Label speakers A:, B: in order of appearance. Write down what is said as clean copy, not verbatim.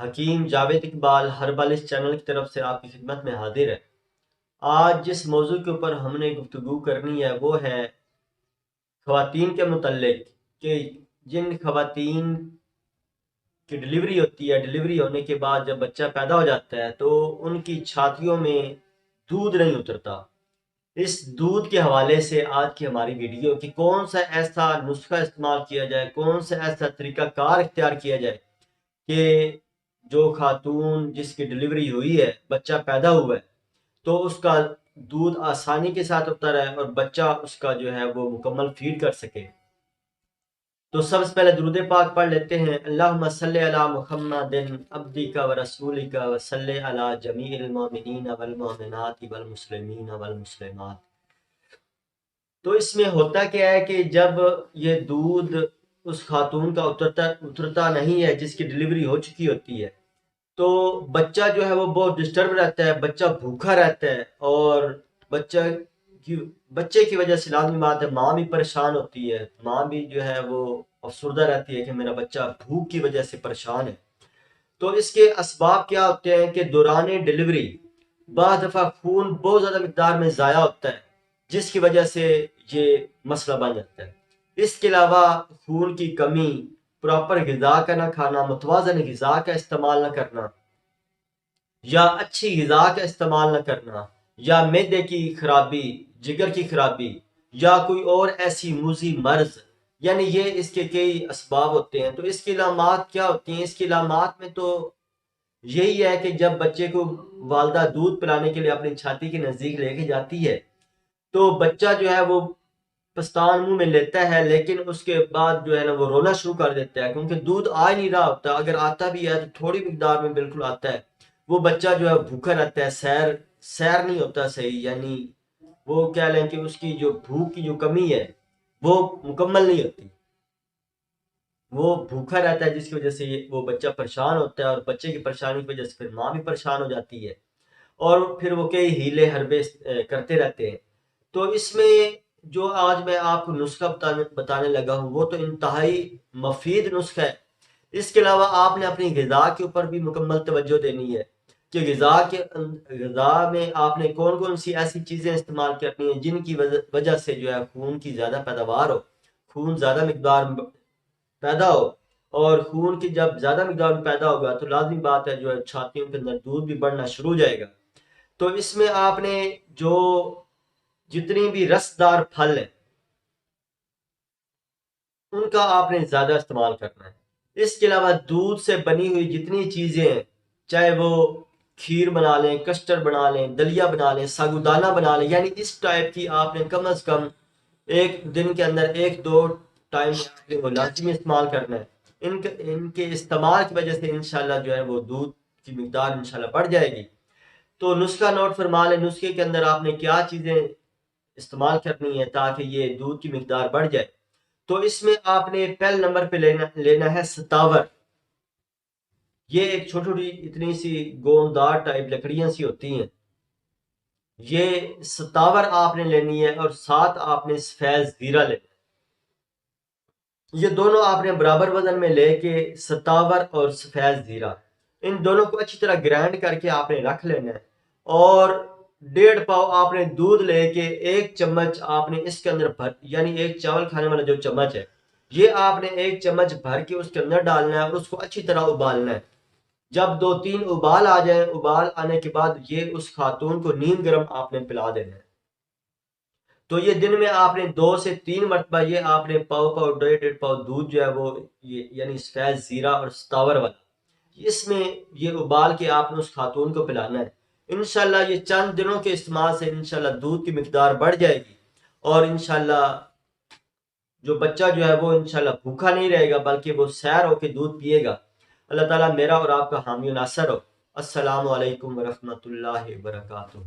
A: حکیم جاوید اقبال ہربل اس چینل کی طرف سے آپ کی خدمت میں حاضر ہے۔ آج جس موضوع کے اوپر ہم نے گفتگو کرنی ہے وہ ہے خواتین کے متعلق، کہ جن خواتین کی ڈلیوری ہوتی ہے، ڈلیوری ہونے کے بعد جب بچہ پیدا ہو جاتا ہے تو ان کی چھاتیوں میں دودھ نہیں اترتا۔ اس دودھ کے حوالے سے آج کی ہماری ویڈیو کہ کون سا ایسا نسخہ استعمال کیا جائے، کون سا ایسا طریقہ کار اختیار کیا جائے کہ جو خاتون جس کی ڈلیوری ہوئی ہے، بچہ پیدا ہوا ہے، تو اس کا دودھ آسانی کے ساتھ اتر ہے اور بچہ اس کا جو ہے وہ مکمل فیڈ کر سکے۔ تو سب سے پہلے درود پاک پڑھ لیتے ہیں۔ اللہم صلی علی محمد عبدک و رسولک و صلی علی جمیع المؤمنین والمؤمنات والمسلمین والمسلمات۔ تو اس میں ہوتا کیا ہے کہ جب یہ دودھ اس خاتون کا اترتا نہیں ہے جس کی ڈلیوری ہو چکی ہوتی ہے، تو بچہ جو ہے وہ بہت ڈسٹرب رہتا ہے، بچہ بھوکا رہتا ہے، اور بچے کی وجہ سے لازمی بات ہے ماں بھی پریشان ہوتی ہے، ماں بھی جو ہے وہ افسردہ رہتی ہے کہ میرا بچہ بھوک کی وجہ سے پریشان ہے۔ تو اس کے اسباب کیا ہوتے ہیں کہ دوران ڈلیوری بعض دفعہ خون بہت زیادہ مقدار میں ضائع ہوتا ہے، جس کی وجہ سے یہ مسئلہ بن جاتا ہے۔ اس کے علاوہ خون کی کمی، پراپر غذا کا نہ کھانا، متوازن غذا کا استعمال نہ کرنا، یا اچھی غذا کا استعمال نہ کرنا، یا معدے کی خرابی، جگر کی خرابی، یا کوئی اور ایسی موذی مرض، یعنی یہ اس کے کئی اسباب ہوتے ہیں۔ تو اس کی علامات کیا ہوتی ہیں؟ اس کی علامات میں تو یہی ہے کہ جب بچے کو والدہ دودھ پلانے کے لیے اپنی چھاتی کے نزدیک لے کے جاتی ہے تو بچہ جو ہے وہ پستان منہ میں لیتا ہے، لیکن اس کے بعد جو ہے نا وہ رونا شروع کر دیتا ہے، کیونکہ دودھ آ نہیں رہا ہوتا، اگر آتا بھی ہے تو تھوڑی مقدار میں بالکل آتا ہے۔ وہ بچہ جو ہے بھوکا رہتا ہے، سیر نہیں ہوتا صحیح، یعنی وہ کہہ لیں کہ اس کی جو بھوک کی جو کمی ہے وہ مکمل نہیں ہوتی، وہ بھوکا رہتا ہے، جس کی وجہ سے وہ بچہ پریشان ہوتا ہے، اور بچے کی پریشانی کی وجہ سے پھر ماں بھی پریشان ہو جاتی ہے، اور پھر وہ کئی ہیلے حربے کرتے رہتے ہیں۔ تو اس میں جو آج میں آپ کو نسخہ بتانے لگا ہوں وہ تو انتہائی مفید نسخہ ہے۔ اس کے علاوہ آپ نے اپنی غذا کے اوپر بھی مکمل توجہ دینی ہے کہ غذا میں آپ نے کون کون سی ایسی چیزیں استعمال کرنی ہیں جن کی وجہ سے جو ہے خون کی زیادہ پیداوار ہو، خون زیادہ مقدار میں پیدا ہو، اور خون کی جب زیادہ مقدار میں پیدا ہوگا تو لازمی بات ہے جو ہے چھاتیوں کے اندر دودھ بھی بڑھنا شروع ہو جائے گا۔ تو اس میں آپ نے جو جتنی بھی رسدار پھل ہیں ان کا آپ نے زیادہ استعمال کرنا ہے۔ اس کے علاوہ دودھ سے بنی ہوئی جتنی چیزیں ہیں، چاہے وہ کھیر بنا لیں، کسٹرڈ بنا لیں، دلیا بنا لیں، ساگودانہ بنا لیں، یعنی اس ٹائپ کی آپ نے کم از کم ایک دن کے اندر 1-2 ٹائم وہ لازمی استعمال کرنا ہے۔ ان کے استعمال کی وجہ سے انشاءاللہ جو ہے وہ دودھ کی مقدار انشاءاللہ بڑھ جائے گی۔ تو نسخہ نوٹ فرما لیں، نسخے کے اندر آپ نے کیا چیزیں استعمال کرنی ہے تاکہ یہ دودھ کی مقدار بڑھ جائے۔ تو اس میں آپ نے پہلے نمبر پہ لینا ہے ستاور۔ یہ ایک چھوٹی چھوٹی اتنی سی گوندار ٹائپ لکڑیاں سی ہوتی ہیں، یہ ستاور آپ نے لینی ہے، اور ساتھ آپ نے سفید زیرہ لینا ہے۔ یہ دونوں آپ نے برابر وزن میں لے کے ستاور اور سفید زیرہ ان دونوں کو اچھی طرح گرائنڈ کر کے آپ نے رکھ لینا ہے، اور 1.5 پاؤ آپ نے دودھ لے کے 1 چمچ آپ نے اس کے اندر بھر، یعنی ایک چاول کھانے والا جو چمچ ہے یہ آپ نے 1 چمچ بھر کے اس کے اندر ڈالنا ہے، اور اس کو اچھی طرح ابالنا ہے۔ جب 2-3 ابال آ جائیں، ابال آنے کے بعد یہ اس خاتون کو نیم گرم آپ نے پلا دینا ہے۔ تو یہ دن میں آپ نے 2 سے 3 مرتبہ یہ آپ نے پاؤ 1.5 پاؤ دودھ جو ہے وہ یعنی سفید زیرہ اور ستاور والا اس میں یہ ابال کے آپ نے اس خاتون کو پلانا ہے۔ انشاءاللہ یہ چند دنوں کے استعمال سے انشاءاللہ دودھ کی مقدار بڑھ جائے گی، اور انشاءاللہ جو بچہ جو ہے وہ انشاءاللہ بھوکا نہیں رہے گا بلکہ وہ سیر ہو کے دودھ پیے گا۔ اللہ تعالیٰ میرا اور آپ کا حامی و ناصر ہو۔ السلام علیکم ورحمۃ اللہ وبرکاتہ۔